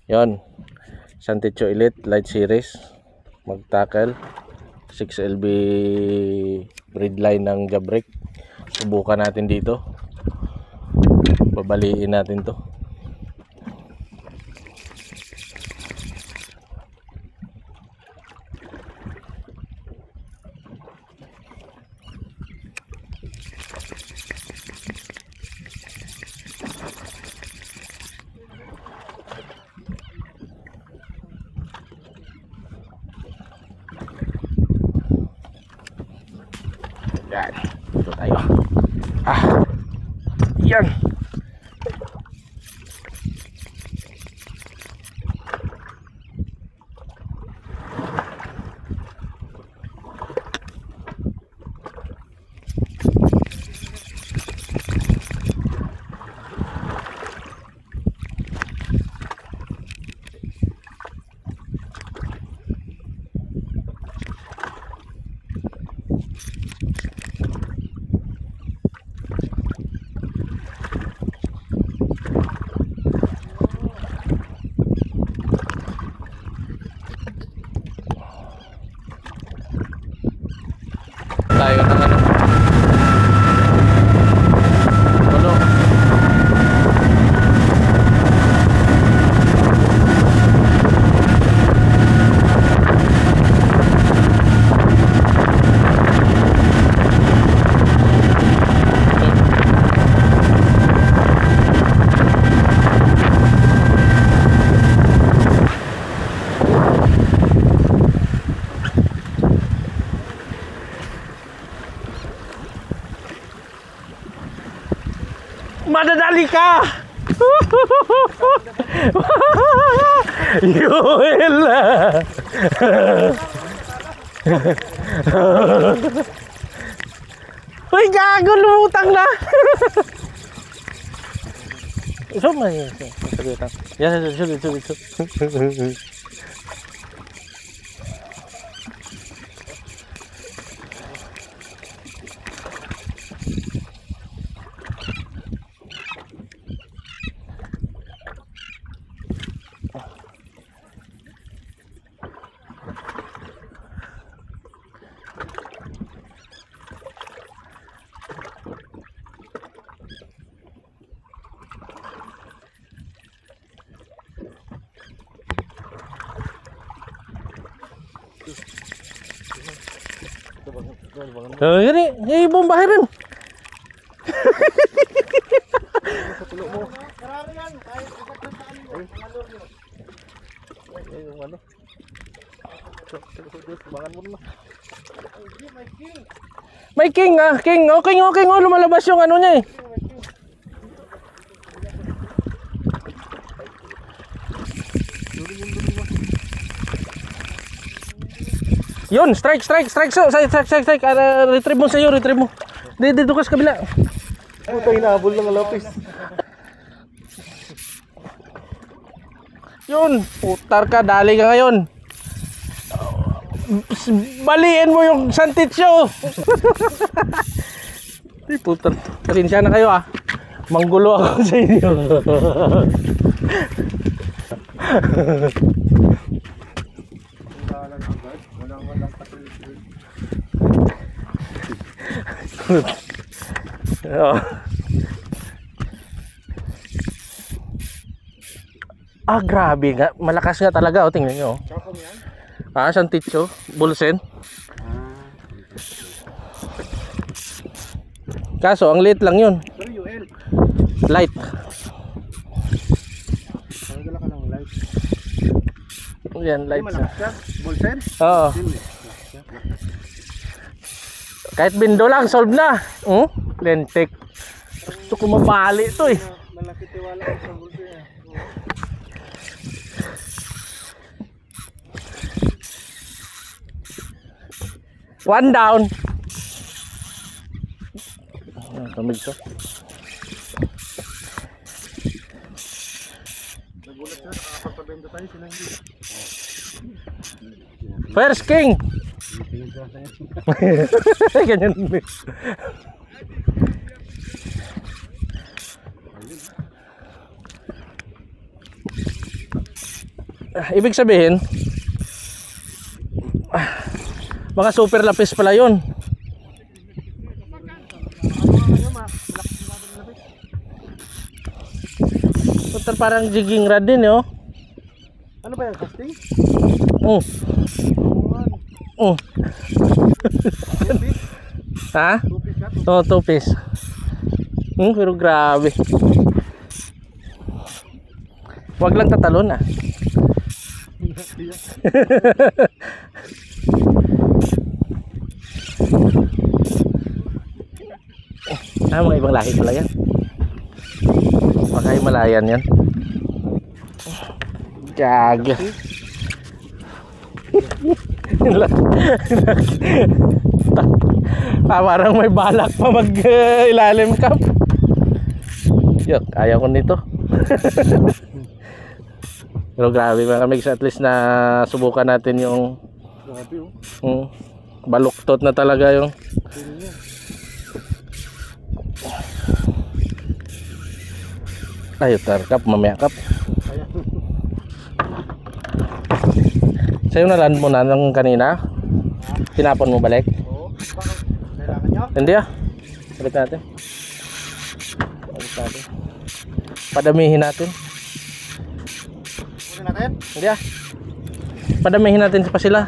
Yon, Santitcho Elite Light Series, mag-tackle 6LB breadline ng Jabrek. Subukan natin dito, babaliin natin to. Yan, dito tayo. Yan. Tayo ng ano, puno. Madadali ka! Yoel! Uy, gago, lumutang na! So, may sagutan. Yan, sulit. Oh, ini bomba rin. May king king. Okay, lumalabas yung ano niya eh. Yun, strike. So, strike. Retrieve mo sa'yo, retrieve mo. Dito ka sa kabila. Puta, hinahabol ng lapis. Yun, putar ka, dali ka ngayon. Baliin mo yung Santitcho. Di putar. Pasensya na kayo Manggulo ako sa inyo. Grabe nga. Malakas nga talaga. Tingnan nyo. Santitcho. Bulsen. Kaso, ang liit lang yun. Light. Nagdala ka ng light. Yan, light. Bulsen? Oo. Kahit bindo lang, solve na. Lentik. Gusto ko mabali ito eh. Malaki tiwala ko sa bulsen. One down. Kamig to. Nagulat siya, nakakapagpabenta tayo sila hindi. First king. Ganyan. Ibig sabihin, mga super lapis pala yun. Puta, parang jigging rod din, oh. Ano ba yan? Casting? Oh. Oh. Ha? 2 piece na? Oo, 2 piece. Pero grabe. Wag lang tatalon, ah. Mga ibang lahi pala yan. Baka Himalayan yan. Gaga. Parang may balak pa mag ilalim ka. Yok, kaya ko nito. Pero grabe mga kamigs, at least na subukan natin yung Grabe oh. baluktot na talaga yung ayun, tarkap, mamaya kap. Sa'yo na land mo na ng kanina? Tinapon mo balik? Oo. Bakit? Kailangan nyo? Hindi ah. Balik natin. Balik natin. Padamihin natin. Kunin natin? Hindi ah. Padamihin natin pa sila.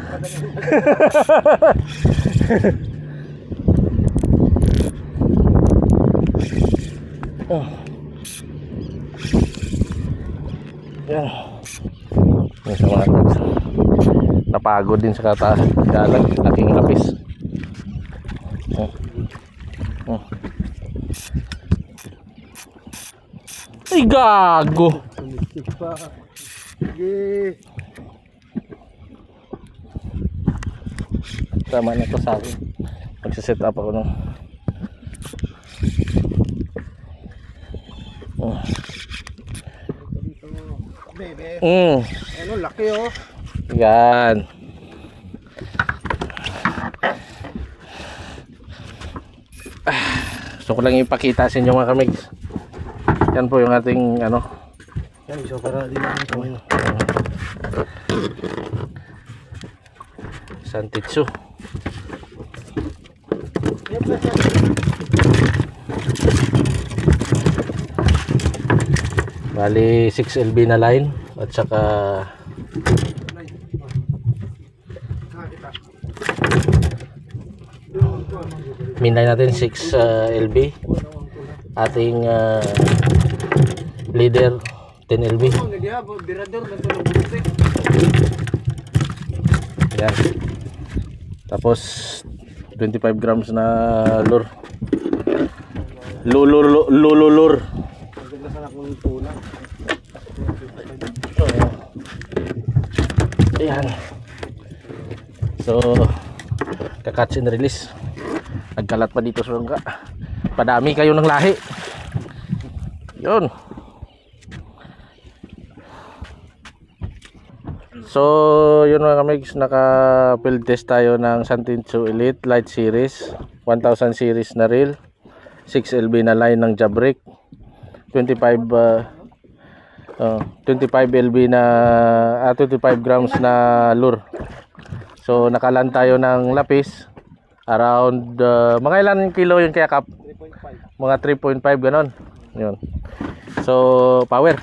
Oh. Yan. Yan sa mga kids. Napagod din sa katalag. Laking lapis. Oh. Oh. Ay gago. Sumisip pa. Sige. Tama na to sa akin. Magsiset up ako ng Dito. Bebe. Ano, laki oh. Yan. Gusto ko lang ipakita sa inyo mga kamigs. Yan po yung ating ano. Yan, iso para din namin kami. Santitsu. Bali 6 LB na line at saka minay natin 6 LB, ating leader 10 LB. Yan. Tapos 25 grams na lure. Lulur. Maganda sana kung tuna. Ayan. So kakatch and release. Nagkalat pa dito sa bangka. Padami kayo ng lahi. Yun. So yun mga kamigs, naka field test tayo ng Santitsu Elite Light Series 1000 series na reel, 6 LB na line ng Jabrick, 25 LB na 25 grams na lure. So nakalan tayo ng lapis around mga ilan kilo yun kaya kap? 3.5. Mga 3.5 ganon. Yun. So power